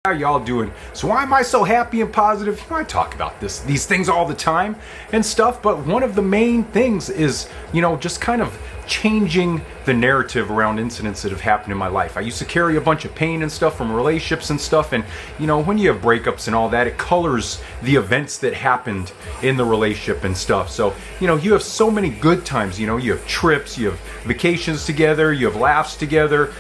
How y'all doing? So why am I so happy and positive? I talk about these things all the time and stuff, but one of the main things is, just kind of changing the narrative around incidents that have happened in my life. I used to carry a bunch of pain and stuff from relationships and stuff, and when you have breakups and all that, it colors the events that happened in the relationship and stuff. So, you have so many good times, you have trips, you have vacations together, you have laughs together,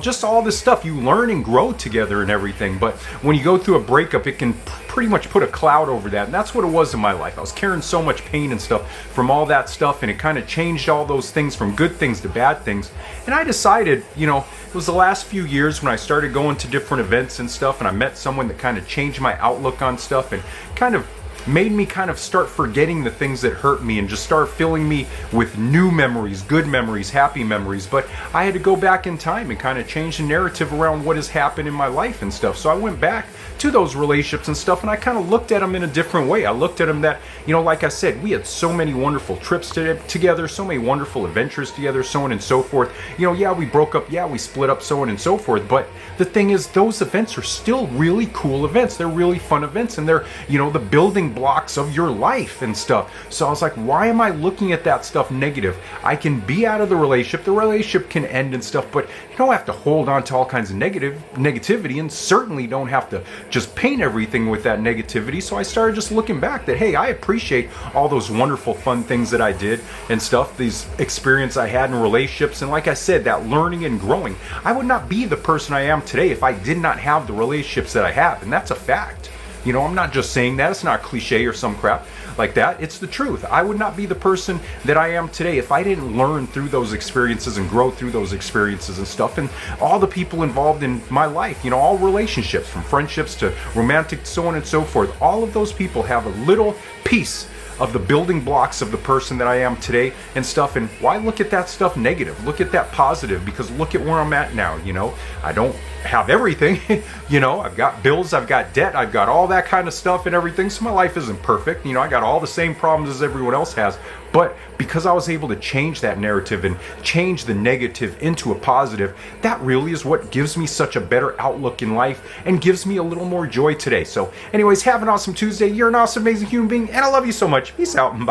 just all this stuff. You learn and grow together and everything. But when you go through a breakup, it can pretty much put a cloud over that. And that's what it was in my life. I was carrying so much pain and stuff from all that stuff, and it kind of changed all those things from good things to bad things. And I decided, it was the last few years when I started going to different events and stuff, and I met someone that kind of changed my outlook on stuff and kind of made me kind of start forgetting the things that hurt me and just start filling me with new memories, good memories, happy memories. But I had to go back in time and kind of change the narrative around what has happened in my life and stuff. So I went back to those relationships and stuff, and I kind of looked at them in a different way. I looked at them that, like I said, we had so many wonderful trips together, so many wonderful adventures together, so on and so forth. Yeah, we broke up, yeah, we split up, so on and so forth. But the thing is, those events are still really cool events. They're really fun events, and they're, the building blocks of your life and stuff. So I was like, why am I looking at that stuff negative? I can be out of the relationship can end and stuff, but you don't have to hold on to all kinds of negativity, and certainly don't have to just paint everything with that negativity. So I started just looking back that, hey, I appreciate all those wonderful fun things that I did and stuff, these experiences I had in relationships, and like I said, that learning and growing. I would not be the person I am today if I did not have the relationships that I have, and that's a fact. I'm not just saying that. It's not cliche or some crap like that. It's the truth. I would not be the person that I am today if I didn't learn through those experiences and grow through those experiences and stuff. And all the people involved in my life, all relationships, from friendships to romantic, so on and so forth, all of those people have a little piece of the building blocks of the person that I am today and stuff. And why look at that stuff negative? Look at that positive, because look at where I'm at now. I don't have everything. I've got bills, I've got debt, I've got all that kind of stuff and everything. So my life isn't perfect. I got all the same problems as everyone else has. But because I was able to change that narrative and change the negative into a positive, that really is what gives me such a better outlook in life and gives me a little more joy today. So anyways, have an awesome Tuesday. You're an awesome, amazing human being, and I love you so much. Peace out and bye.